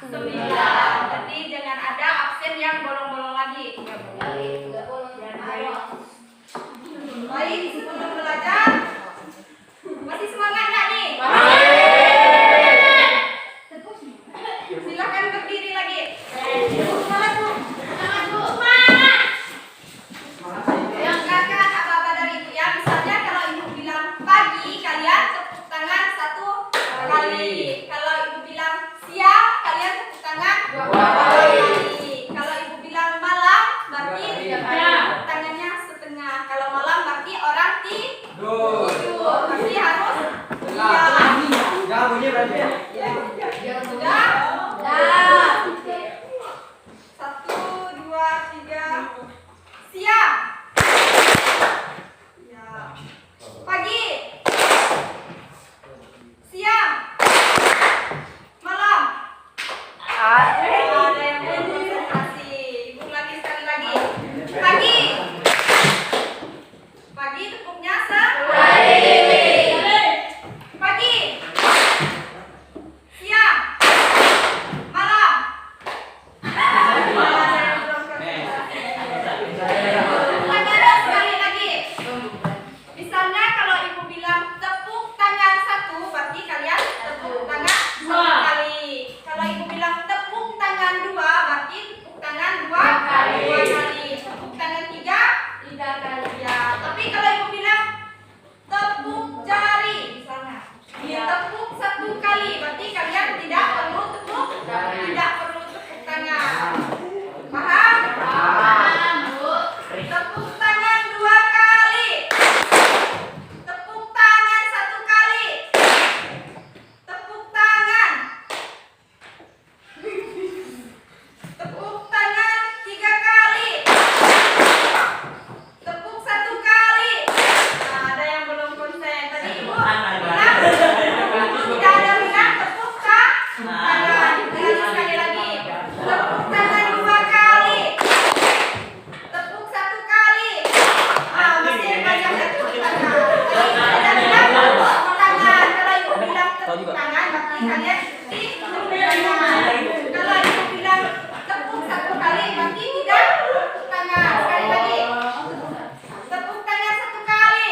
9. Jadi jangan ada absen yang bolong-bolong lagi. Baik, sebelum belajar masih semangat nggak nih? Silakan berdiri lagi. Semangat Bu. Semangat Bu. Yang kakak apa-apa dari Ibu ya. Misalnya kalau Ibu bilang pagi, kalian tepuk tangan 1 kali. Kalau Ibu bilang siang, kalian tepuk tangan 2 kali. Kalau Ibu bilang malam, berarti tepuk tangannya setengah. Kalau malam berarti orang tidur. Berarti harus Jangan bunyi berarti ya. sudah. 1, 2, 3. Siang. Ya. Pagi. Siang. Malam. Ada yang belum konsentrasi. Ibu lagi sekali lagi. Pagi. Pagi tepuknya pagi. Siang. Malam. Tangannya sekali lagi. Misalnya kalau Ibu bilang tepuk tangan 1, berarti kalian tepuk tangan 1 kali. Kalau Ibu bilang tepuk tangan 2, berarti tepuk tangan 2 kali. Tepuk tangan 3 kali. Ya, tapi kalau Ibu bilang tepuk jari, misalnya tepuk 1 kali, berarti kalian tidak perlu tepuk tangan. Paham? Bu. Tepuk tangan 2 kali. Tepuk tangan 1 kali. Tepuk tangan. Tepuk tangan 3 kali. Tepuk 1 kali. Nah, ada yang belum konsen. Tadi Ibu bilang tidak ada bilang tepuk tangan. Sekali lagi. Tepuk tangan 2 kali. Tepuk 1 kali. Masih banyak yang tepuk tangan. Tadi tidak bilang tepuk tangan. Kalau Ibu bilang tepuk tangan, berarti kalian tepuk tangan. Kalau Ibu bilang tepuk 1 kali, berarti tidak tepuk tangan. Sekali lagi. Tepuk tangan 1 kali.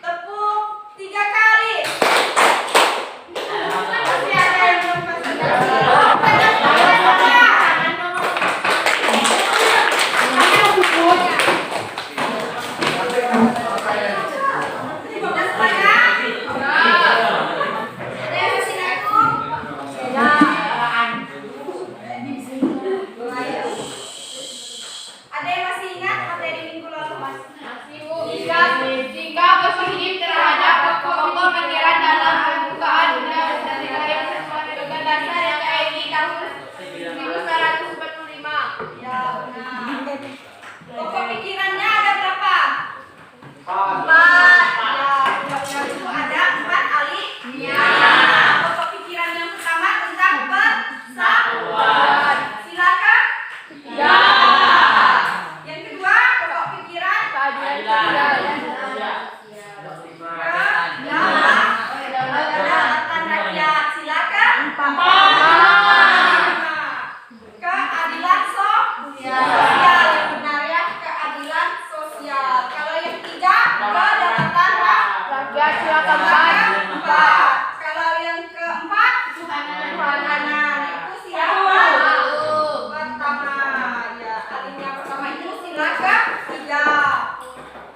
Tepuk 3 kali. Masih ada yang belum konsentrasi. Ada yang masih ingat materi minggu lalu, Mas? Jika positif terhadap pokok pikiran dalam pembukaan undang-undang negara sesuai dengan dasar NKRI tahun 1945. Ya, benar. Pokok pikirannya ada berapa? 4. Ya, undang-undang itu ada 4 alinea. Pokok pikiran yang pertama tentang persatuan. Silakan. Ya. Yang kedua, pokok pikiran kedaulatan rakyat. Silakan. Keadilan sosial. Yang benar ya, keadilan sosial. Kalau yang ketiga, kedaulatan Rakyat silakan. empat. Kalau yang keempat, ketuhanan. Itu silakan. Pertama, ya, alinea pertama itu sila ketiga.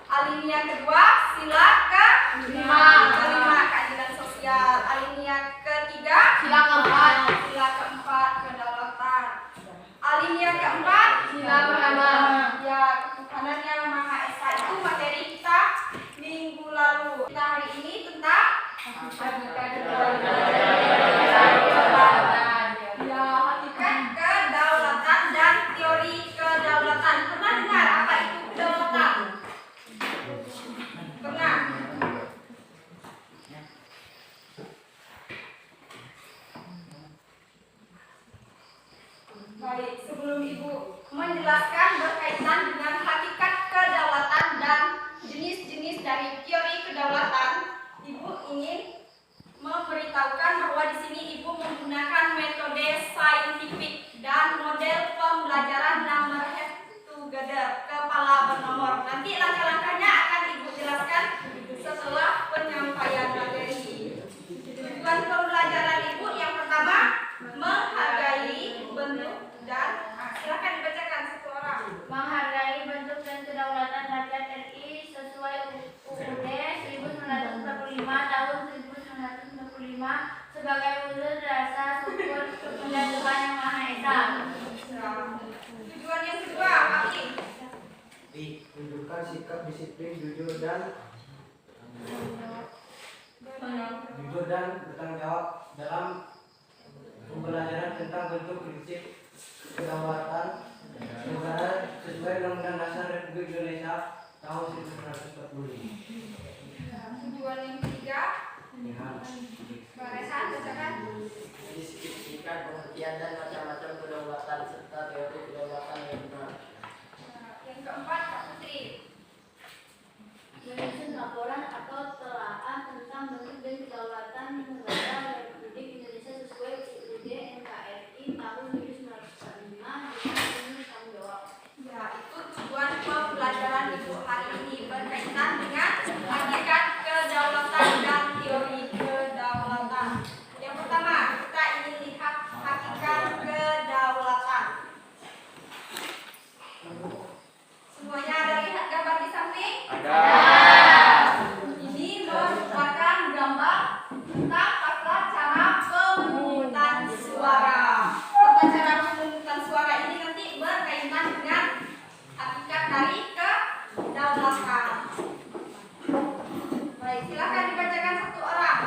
Alinea kedua sila kelima. Keadilan sosial. Alinea ketiga Sila keempat. Sila keempat kedaulatan. Alinea keempat Sila pertama. Ya, ketuhanan yang Maha Esa. Itu materi kita minggu lalu. Kita hari ini tentang hakikat ya, hakikat kedaulatan dan teori kedaulatan. Pernah dengar apa itu kedaulatan? Pernah? Baik, sebelum Ibu menjelaskan berkaitan dengan hakikat kedaulatan dan jenis-jenis dari teori kedaulatan, Ibu ingin memberitahu kelima sebagai wujud rasa syukur kepada Tuhan Yang Maha Esa. Tujuan yang kedua, Aki. Tunjukkan sikap disiplin, jujur dan bertanggung jawab dalam pembelajaran tentang bentuk prinsip kedaulatan negara sesuai Undang-Undang Dasar Republik Indonesia tahun 1945. Tujuan yang ketiga, Barisan bacakan. Diskusikan pengertian dan macam-macam kedaulatan serta teori kedaulatan yang benar. Yang keempat, Kak Putri. Menyusun laporan atau telaah tentang bentuk dan kedaulatan negara Republik Indonesia sesuai UUD NKRI tahun 1945 dengan penuh tanggung jawab. Ya, itu tujuan pembelajaran Ibu hari ini berkaitan dengan hakikat kedaulatan dan teori kedaulatan. Yang pertama, kita ingin lihat hakikat kedaulatan. Semuanya ada lihat gambar di samping? Ada. Ini merupakan gambar tentang tata cara pemungutan suara. Tata cara pemungutan suara ini nanti berkaitan dengan hakikat dari kedaulatan. Baik, silakan dibacakan satu orang.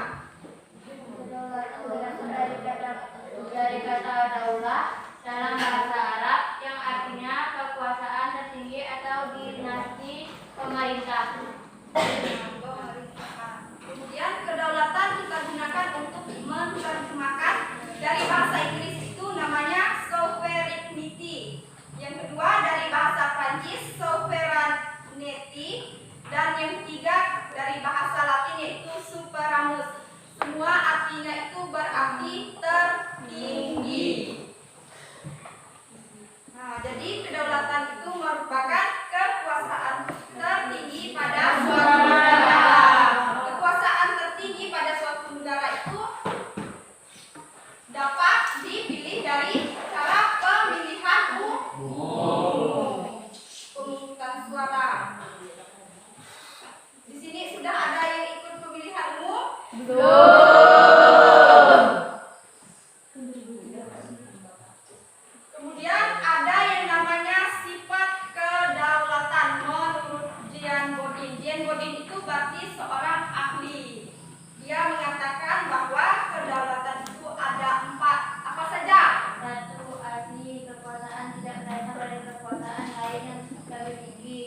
Kedaulatan berasal dari kata daulah dalam bahasa Arab yang artinya kekuasaan tertinggi atau dinasti pemerintah. Kemudian kedaulatan kita gunakan untuk menerjemahkan dari bahasa Inggris itu namanya sovereignty. Yang kedua dari bahasa Prancis sovereignty dan yang ketiga dari bahasa Latin yaitu superamus. Semua artinya itu berarti tertinggi. Nah, jadi kedaulatan itu merupakan kekuasaan tertinggi pada suatu negara. Kekuasaan tertinggi pada suatu negara itu dapat dipilih dari cara pemilihan umum. Pemungutan suara. Di sini sudah ada yang ikut pemilihan umum? Kemudian ada yang namanya sifat kedaulatan menurut Jean Bodin. Jean Bodin itu berarti seorang ahli. Dia mengatakan bahwa kedaulatan itu ada 4. Apa saja? 1. Asli kekuasaan tidak berasal dari kekuasaan lain yang lebih tinggi.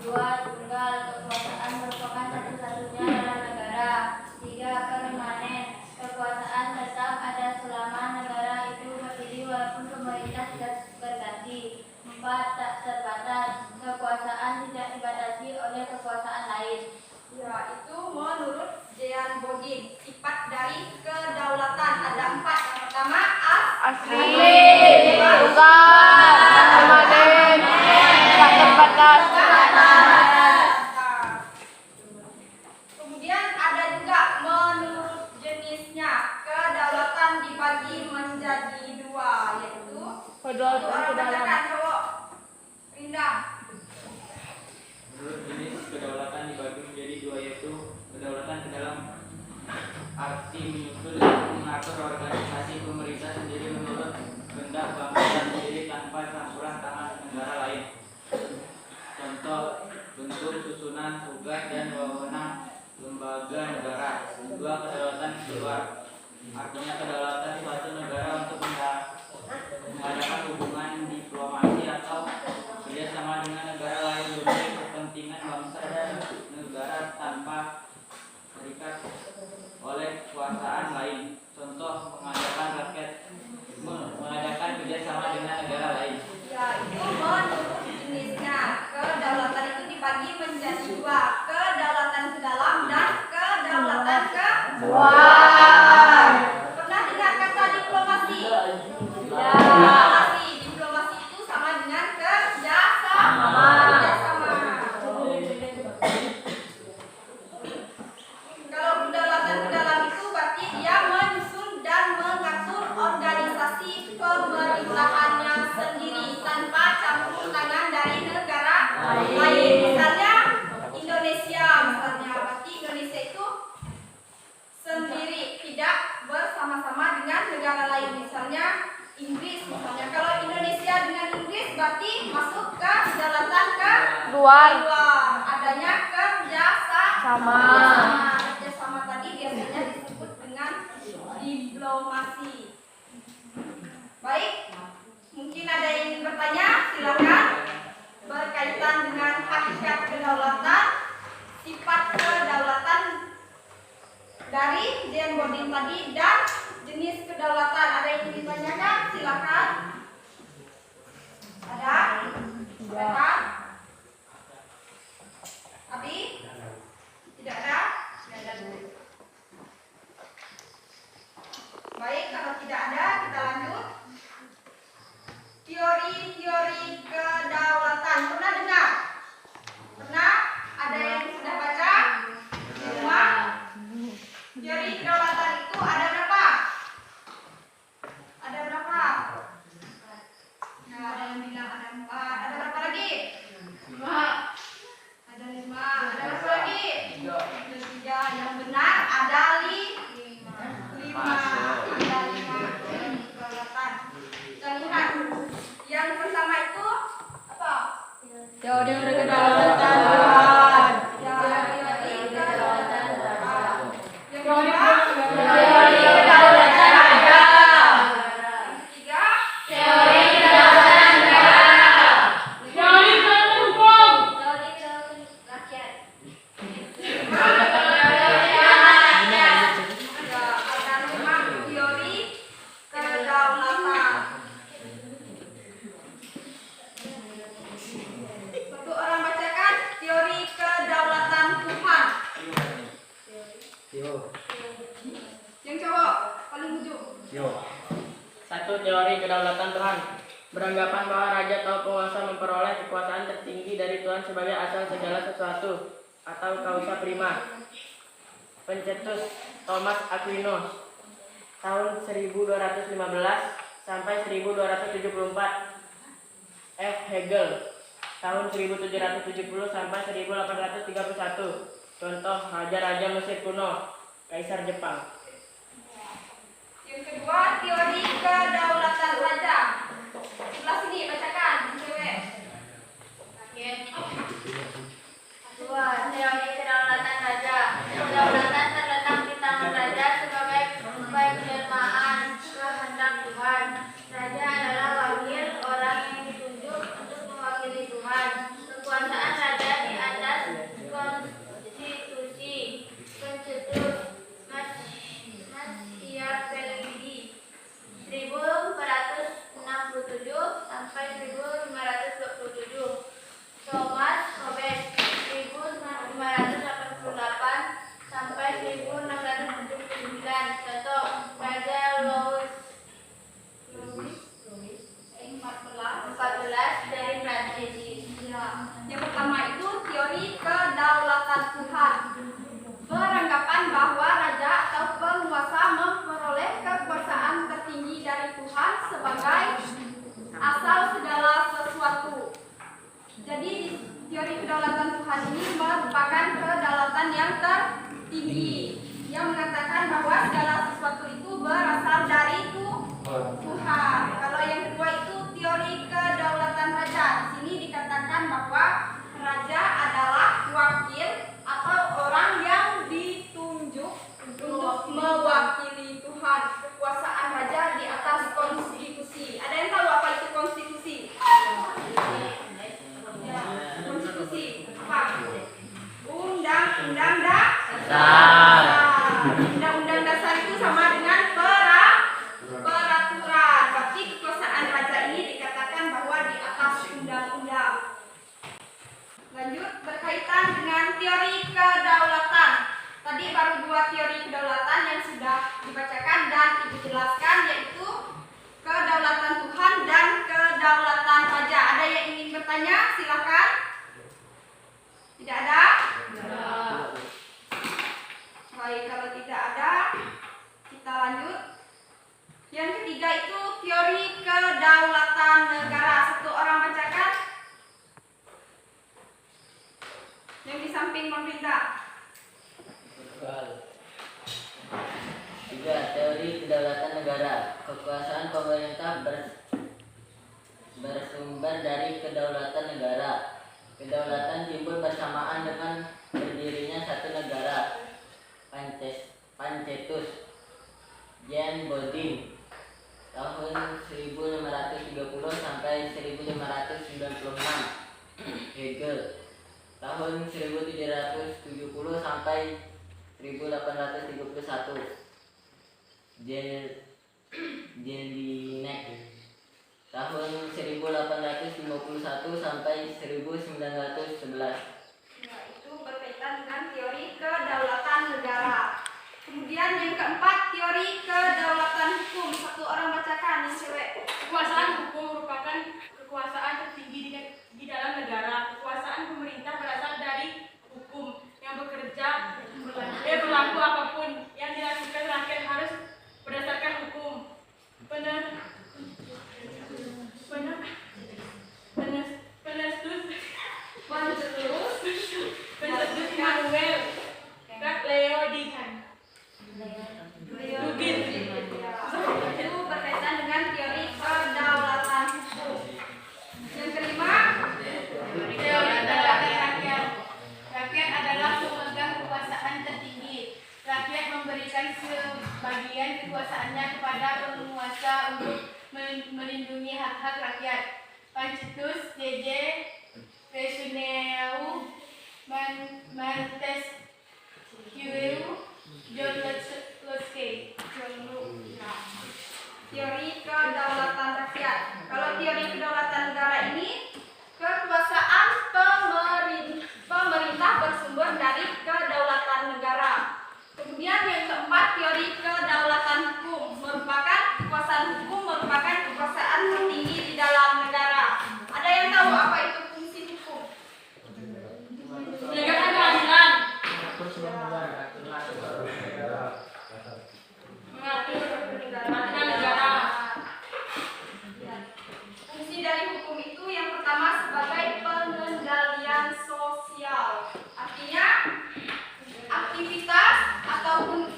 2. Tunggal kekuasaan merupakan satu-satunya dalam negara. 3. Permanen kekuasaan tetap ada selama negara itu berdiri walaupun pemerintah tidak berganti. 4. Tak terbatas kekuasaan tidak dibatasi oleh kekuasaan lain. Ya, itu menurut Jean Bodin. Sifat dari kedaulatan ada 4. Yang pertama Asli, tunggal, permanen, tak terbatas. Kemudian ada juga menurut jenisnya kedaulatan dibagi menjadi 2 yaitu Kedaulatan ke dalam. bacakan cowok Rindang. Menurut jenis kedaulatan dibagi menjadi 2 yaitu kedaulatan ke dalam arti menyusun dan mengatur organisasi pemerintah sendiri menurut kehendak bangsa sendiri tanpa campuran tangan negara lain. Contoh bentuk susunan tugas dan wewenang lembaga negara. 2. Kedaulatan keluar artinya kedaulatan suatu negara untuk mengadakan hubungan diplomasi atau kerjasama dengan negara lain demi kepentingan bangsa dan negara tanpa terikat oleh kekuasaan lain. Contoh mengadakan kerjasama dengan negara lain. Ya, itu menurut jenisnya. Kedaulatan itu dibagi menjadi 2. Kedaulatan ke dalam dan kedaulatan ke luar. Pernah dengar kata diplomasi? Ya. Diplomasi itu sama dengan kerjasama. Kalau kedaulatan ke dalam itu berarti dia menyusun dan mengatur organisasi pemerintahannya sendiri tanpa campur tangan dari negara lain. Misalnya Indonesia, berarti Indonesia itu sendiri, tidak bersama-sama dengan negara lain, misalnya Inggris misalnya. Kalau Indonesia dengan Inggris berarti masuk ke kedaulatan ke Luar. adanya kerjasama. Kerjasama tadi biasanya disebut dengan diplomasi. Baik, mungkin ada yang ingin bertanya, silakan. Berkaitan dengan hakikat kedaulatan, sifat kedaulatan dari Jane Bodin tadi, dan jenis kedaulatan. Ada yang ingin ditanyakan? Silakan. Ada? Silakan. Abi? Tidak ada? Baik, kalau tidak ada, kita lanjut. Teori-teori kedaulatan. Pernah dengar? Pernah? Ada yang sudah baca? Di rumah? Teori kedaulatan itu ada berapa? Ada berapa? Nah, ada yang bilang ada 4. Ada berapa lagi? 5. Ada 5. Ada berapa lagi? 3. Yang benar ada 5. Ada 5 kedaulatan. Kita lihat. Yang pertama itu apa? Teori kedaulatan Tuhan. Teori kedaulatan Tuhan. Yang Teori kedaulatan raja. Yang ketiga, Teori kedaulatan negara. Teori kedaulatan hukum. Teori kedaulatan rakyat. ada 5 teori kedaulatan. Satu orang bacakan teori kedaulatan Tuhan. Yang cowok paling ujung. Satu, teori kedaulatan Tuhan beranggapan bahwa raja atau penguasa memperoleh kekuasaan tertinggi dari Tuhan sebagai asal segala sesuatu atau causa prima. Pencetus Thomas Aquinas tahun 1215 sampai 1274. F. Hegel tahun 1770 sampai 1831. Contoh raja-raja Mesir kuno, Kaisar Jepang. Yang kedua, teori kedaulatan raja. Sebelah sini bacakan, cewek. Dua, teori kedaulatan raja. Kedaulatan terletak di tangan raja sebagai penjelmaan kehendak Tuhan. Raja adalah wakil orang yang ditunjuk untuk mewakili Tuhan. Kekuasaan raja di atas konstitusi. Pencetus Machiavelli 1467 sampai 1527. Thomas Hobbes 1588 sampai 1679. Contoh Raja Louis 14 dari Prancis. Ya. Yang pertama itu teori kedaulatan Tuhan. Beranggapan bahwa raja atau penguasa memperoleh kekuasaan tertinggi dari Tuhan sebagai asal segala sesuatu. Jadi teori kedaulatan Tuhan ini merupakan kedaulatan yang tertinggi yang mengatakan bahwa segala sesuatu itu berasal dari Tuhan. Kalau yang kedua itu teori kedaulatan raja. Di sini dikatakan bahwa raja adalah wakil atau orang yang ditunjuk untuk mewakili Tuhan. Kekuasaan raja di atas konstitusi. Ada yang tahu apa itu konstitusi? Ya, konstitusi apa? Undang-undang dasar. Undang-undang dasar itu sama dengan peraturan. Berarti kekuasaan raja ini dikatakan bahwa di atas undang-undang. Lanjut, berkaitan dengan teori kedaulatan. Tadi baru 2 teori kedaulatan yang sudah dibacakan dan Ibu jelaskan, yaitu kedaulatan Tuhan dan kedaulatan raja. Ada yang ingin bertanya? Silakan. Tidak ada? Baik, kalau tidak ada, kita lanjut. Yang ketiga itu teori kedaulatan negara. Satu orang bacakan. Yang di samping pemerintah. 3. Teori kedaulatan negara. Kekuasaan pemerintah bersumber dari kedaulatan negara. Kedaulatan timbul bersamaan dengan berdirinya satu negara. Pancetus Jan Bodin tahun 1530 sampai 1596. Hegel tahun 1770 sampai 1831. Jelinek tahun 1851 sampai 1911. Nah, itu berkaitan dengan teori kedaulatan negara. Kemudian yang keempat, teori kedaulatan hukum. Satu orang bacakan, yang cewek. Kekuasaan hukum merupakan kekuasaan tertinggi di dalam negara. Kekuasaan pemerintah berasal dari hukum yang bekerja berlaku apapun yang dilakukan rakyat harus berdasarkan hukum. Pencetus Immanuel Leo Dugin. Itu berkaitan dengan teori kedaulatan hukum. Yang kelima, Teori kedaulatan rakyat. Rakyat adalah pemegang kekuasaan tertinggi. Rakyat memberikan sebagian kekuasaannya kepada penguasa untuk melindungi hak-hak rakyat. Pancetus J.J. Pesuneau Montesquieu John Locke. teori kedaulatan rakyat. Kalau teori kedaulatan negara ini, kekuasaan pemerintah bersumber dari kedaulatan negara. Kemudian yang keempat, teori kedaulatan hukum merupakan kekuasaan hukum merupakan kekuasaan tertinggi di dalam negara. Ada yang tahu apa itu fungsi hukum? Menegakkan keadilan, mengatur peraturan negara. Fungsi dari hukum itu yang pertama sebagai pengendalian sosial. Artinya aktivitas ataupun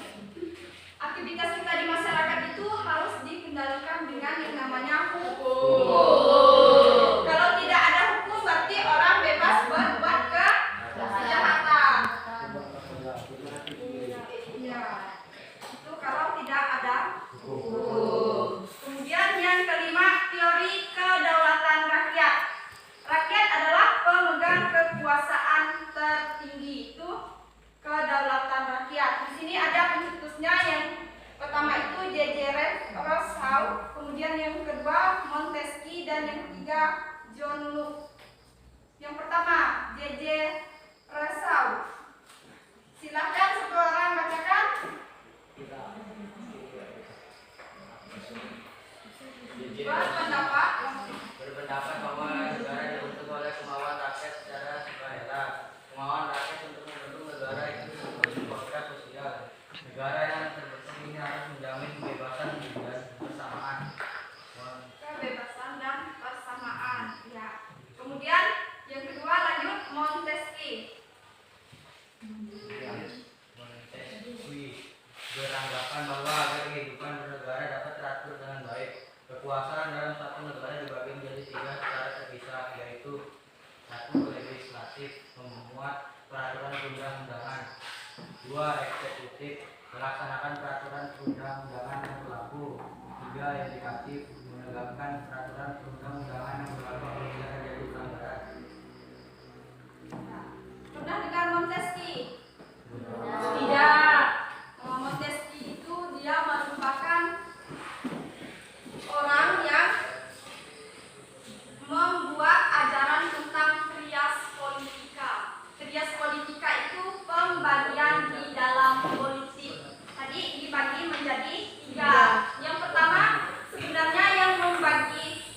aktivitas kita di masyarakat itu harus dikendalikan dengan yang namanya hukum. Kalau tidak ada hukum berarti orang bebas berbuat kejahatan. Ya, itu kalau tidak ada hukum. Kemudian yang kelima, teori kedaulatan rakyat. Rakyat adalah pemegang kekuasaan tertinggi, itu kedaulatan rakyat. Di sini ada pencetusnya, yang pertama itu J.J. Rousseau, kemudian yang kedua Montesquieu, dan yang ketiga John Locke. Yang pertama J.J. Rousseau. Silahkan satu orang bacakan. Berpendapat bahwa negara dibentuk oleh kemauan rakyat secara sukarela. Kemauan rakyat untuk membentuk negara itu sebagai kontrak sosial. Negara yang terbentuk ini harus menjamin kebebasan dan persamaan. Kebebasan dan persamaan. Ya. Kemudian yang kedua lanjut Montesquieu. Montesquieu beranggapan bahwa agar kehidupan bernegara dapat teratur dengan baik, kekuasaan dalam satu negara dibagi menjadi 3 secara terpisah, yaitu 1. Legislatif, membuat peraturan perundang-undangan. 2. Eksekutif, melaksanakan peraturan perundang-undangan yang berlaku. 3. Yudikatif, menegakkan peraturan perundang-undangan yang berlaku apabila terjadi pelanggaran. Pernah dengar Montesquieu? Tidak. Montesquieu itu dia merupakan orang yang membuat ajaran tentang trias politika. Trias politika itu pembagian di dalam politik. Tadi dibagi menjadi 3. Yang pertama sebenarnya yang membagi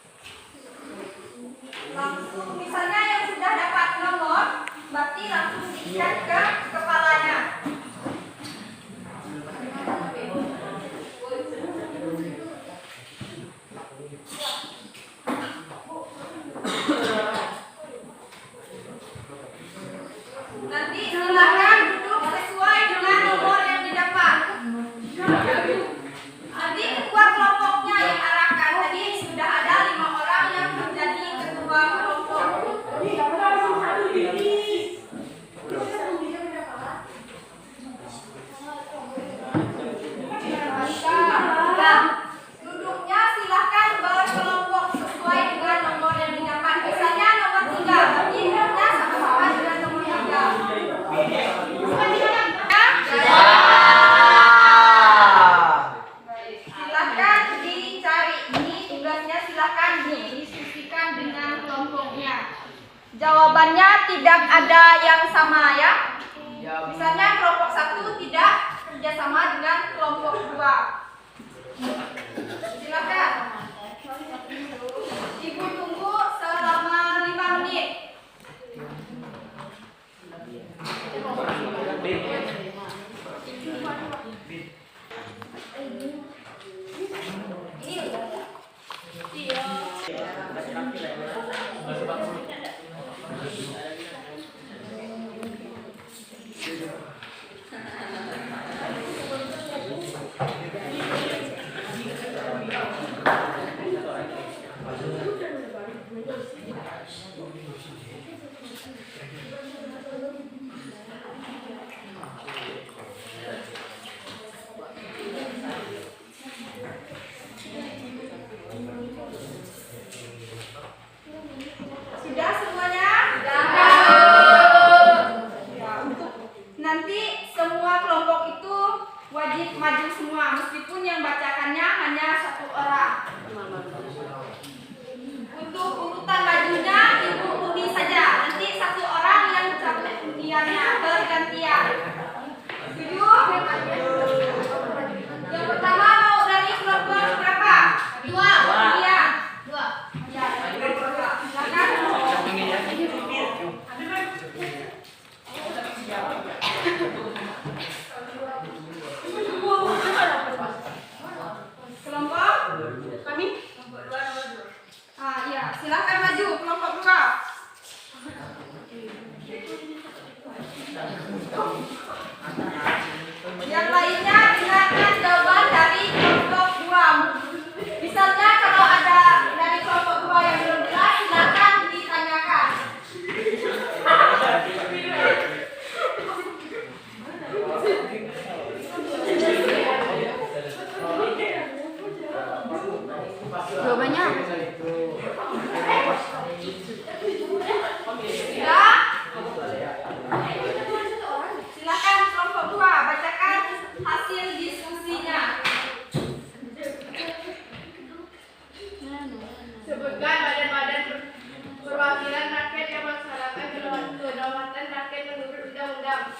silakan didiskusikan dengan kelompoknya. Jawabannya tidak ada yang sama ya. Misalnya kelompok 1 tidak kerjasama dengan kelompok 2. Silakan. Ibu tunggu selama 5 menit. Sudah semuanya? Sudah. Ya, untuk nanti semua kelompok itu wajib maju semua meskipun yang bacakannya hanya 1 orang. Untuk urutan majunya Ibu undi saja. Nanti 1 orang yang capek undiannya bergantian. Setuju? Yang pertama mau dari kelompok berapa? 2. Iya. 2. Ya, silakan. Kelompok Kami iya, silakan maju kelompok 2. Yang lainnya dengarkan jawaban dari kelompok 2. Misalnya kalau ada dari kelompok 2 yang belum jelas, silakan ditanyakan. Jawabannya? Ya. Silakan kelompok 2 bacakan hasil diskusinya. sebutkan badan-badan perwakilan rakyat yang melaksanakan kedaulatan rakyat menurut undang-undang.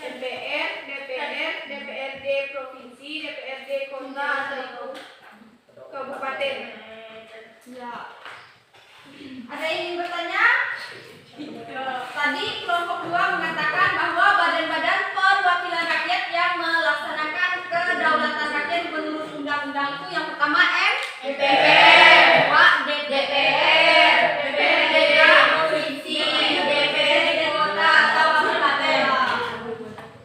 MPR, DPR, DPRD provinsi, DPRD kota atau kabupaten. Ya. Ada yang ingin bertanya? Tadi kelompok 2 mengatakan bahwa badan-badan perwakilan rakyat yang melaksanakan kedaulatan rakyat menurut undang-undang itu yang pertama MPR, 2 DPR, DPRD provinsi, DPRD kota atau kabupaten.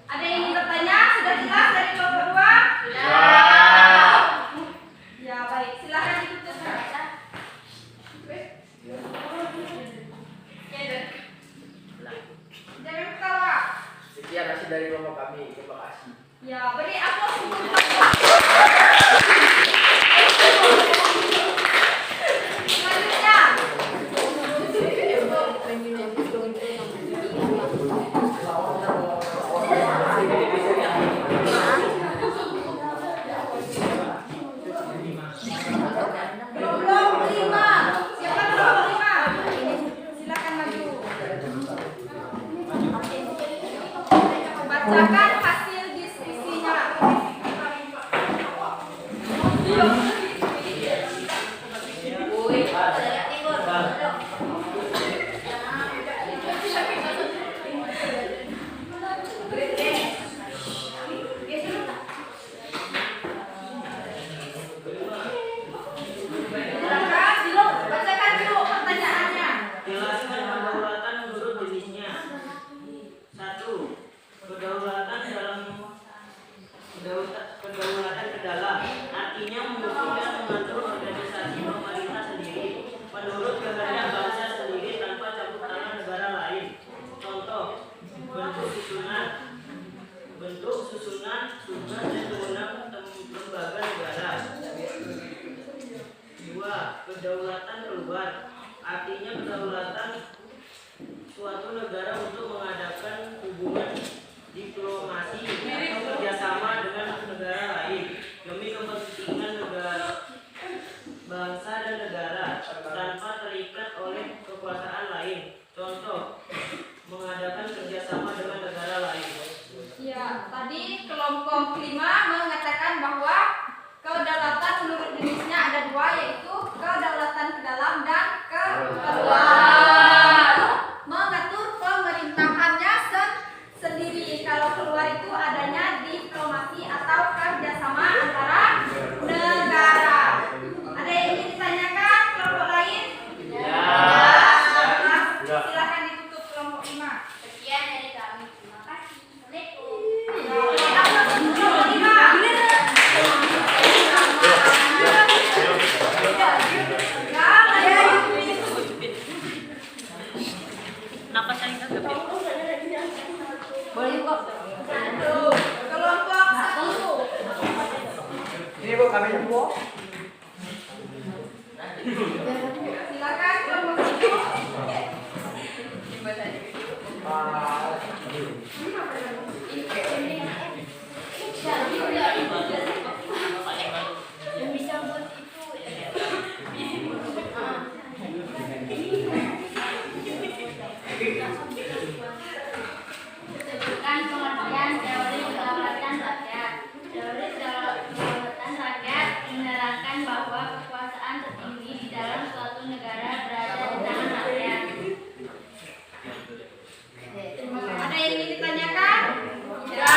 Ada yang ingin bertanya? Sudah jelas dari kelompok 2? Sudah. Ya baik, silakan ditutup. Jangan ketawa. Sekian hasil dari kelompok kami. Terima kasih. Ya, beri aplaus untuk kelompok. Selanjutnya. Kelompok 5. Siapa kelompok 5? Silakan maju. Bacakan hasil diskusinya. Bacakan dulu pertanyaannya. Jelaskan kedaulatan menurut jenisnya. 1. Kedaulatan ke dalam artinya mendukung dan mengatur organisasi pemerintah sendiri menurut kehendak bangsa sendiri tanpa campur tangan negara lain. Contoh, bentuk susunan tugas dan kewenangan lembaga negara. 2. Kedaulatan keluar artinya kedaulatan suatu negara untuk mengadakan hubungan diplomasi atau kerjasama dengan negara lain demi kepentingan negara, bangsa dan negara Silakan kelompok 7. Yang bisa buat itu sebutkan pengertian teori kedaulatan rakyat. Teori kedaulatan rakyat menerangkan bahwa kekuasaan tertinggi di dalam suatu negara berada di tangan rakyat. Ada yang ingin ditanyakan? Ya.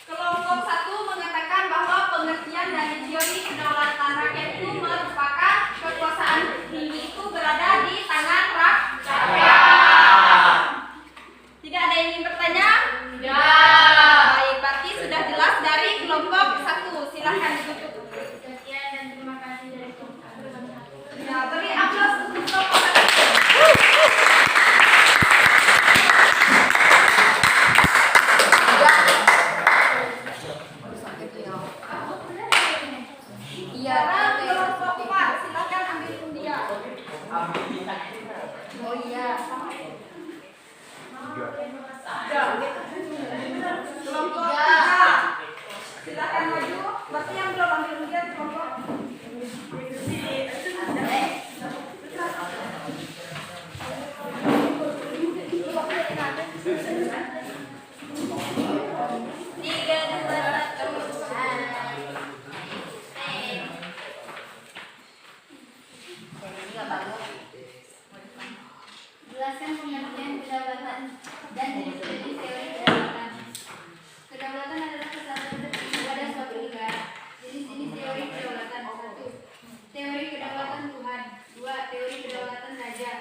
Kelompok 1 mengatakan bahwa pengertian dari teori kedaulatan rakyat itu merupakan kekuasaan tertinggi itu berada di tangan rakyat. Tidak ada yang ingin bertanya? Ya. Baik, berarti sudah jelas dari kelompok 1. Silahkan ditutup. Sekian dan terima kasih dari kelompok 1. Ya, beri aplaus untuk kelompok 1. Iya, Kelompok 4, silakan ambil undian. oh iya. Kelompok 3, silakan maju. Berarti yang belum ambil undian kelompok Jelaskan pengertian kedaulatan dan jenis-jenis teori kedaulatan. Kedaulatan adalah kesatuan tertinggi pada suatu negara. Jenis-jenis teori kedaulatan: 1. Teori kedaulatan Tuhan. 2. Teori kedaulatan raja.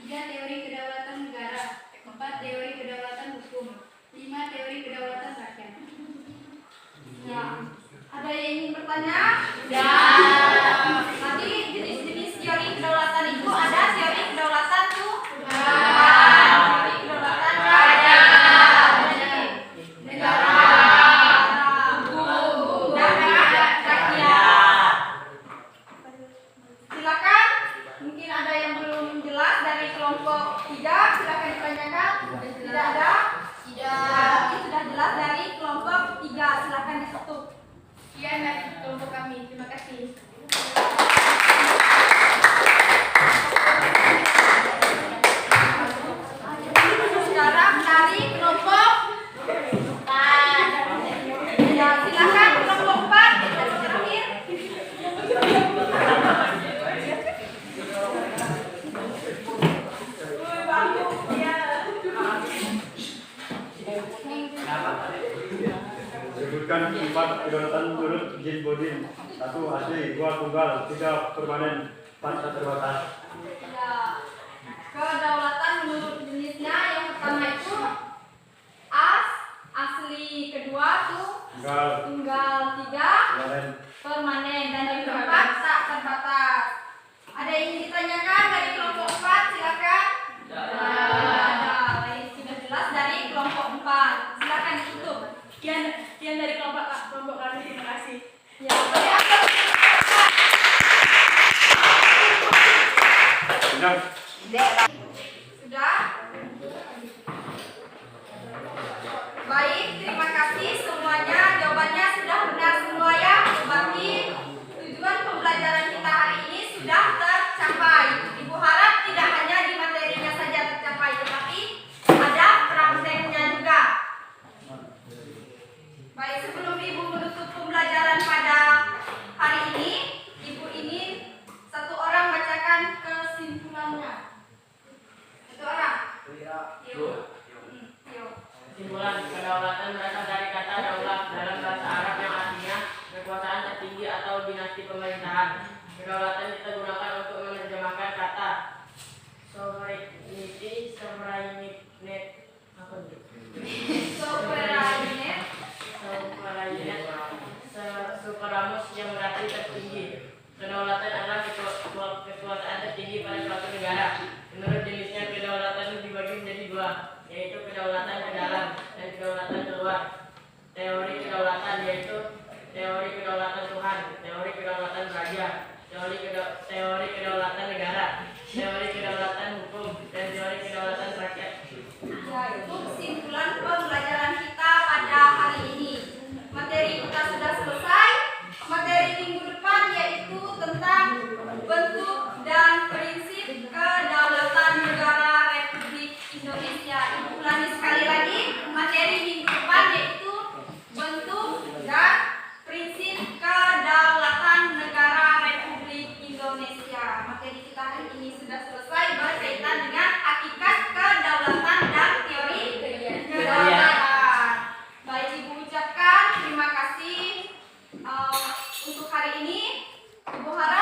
3. Teori kedaulatan negara. 4. Teori kedaulatan hukum. 5. Teori kedaulatan rakyat. Ya. Ada yang ingin bertanya? Ya. Tadi jenis-jenis teori kedaulatan itu ada teori kedaulatan Tuhan, teori kedaulatan raja, negara, hukum, dan rakyat. Silakan. Mungkin ada yang belum jelas dari kelompok 3. Silakan ditanyakan. Tidak ada? Tidak. Sudah jelas dari kelompok 3. Silakan ditutup. Sekian dari kelompok kami. Terima kasih. Sekarang dari kelompok 4. Ya, silakan kelompok 4 yang terakhir. Sebutkan 4 kedaulatan menurut Jin Bodin. 1. Asli, 2. Tunggal, 3. Permanen, 4. Tak terbatas. Ya, kedaulatan menurut jenisnya yang pertama itu asli, kedua tuh tunggal, 3 Permanen. permanen, dan yang keempat tak terbatas. Ada yang ingin ditanyakan dari kelompok 4? Silakan. Ada. Baik, sudah jelas dari kelompok 4. Silakan ditutup. Sekian dari kelompok kami. Terima kasih. Ya, beri aplaus. Sudah? Baik, terima kasih semuanya. Jawabannya sudah benar semua ya. Berarti tujuan pembelajaran kita hari ini sudah tercapai. Ibu harap tidak hanya di materinya saja tercapai, tetapi ada prakteknya juga. Baik, sebelum Ibu menutup pembelajaran pada hari ini, Ibu ingin satu orang bacakan kesimpulannya. Satu orang. Yuk. Kesimpulan, kedaulatan berasal dari kata daulah dalam bahasa Arab yang artinya kekuasaan tertinggi atau dinasti pemerintahan. Kedaulatan kita gunakan untuk menerjemahkan kata sovereignty, superamus yang berarti tertinggi. Kedaulatan adalah kekuasaan tertinggi pada suatu negara. Menurut jenisnya, kedaulatan dibagi menjadi 2, yaitu kedaulatan ke dalam dan kedaulatan keluar. Teori kedaulatan yaitu teori kedaulatan Tuhan, teori kedaulatan raja. teori kedaulatan negara, teori kedaulatan hukum, dan teori kedaulatan rakyat. Ya, itu kesimpulan pembelajaran kita pada hari ini. Materi kita sudah selesai. Materi minggu depan yaitu tentang bentuk dan prinsip kedaulatan negara Republik Indonesia. Ibu ulangi sekali lagi, materi minggu depan yaitu bentuk dan prinsip kedaulatan negara Republik Indonesia. Materi kita hari ini sudah selesai berkaitan dengan hakikat kedaulatan dan teori kedaulatan. Baik, Ibu ucapkan terima kasih untuk hari ini. Ibu harap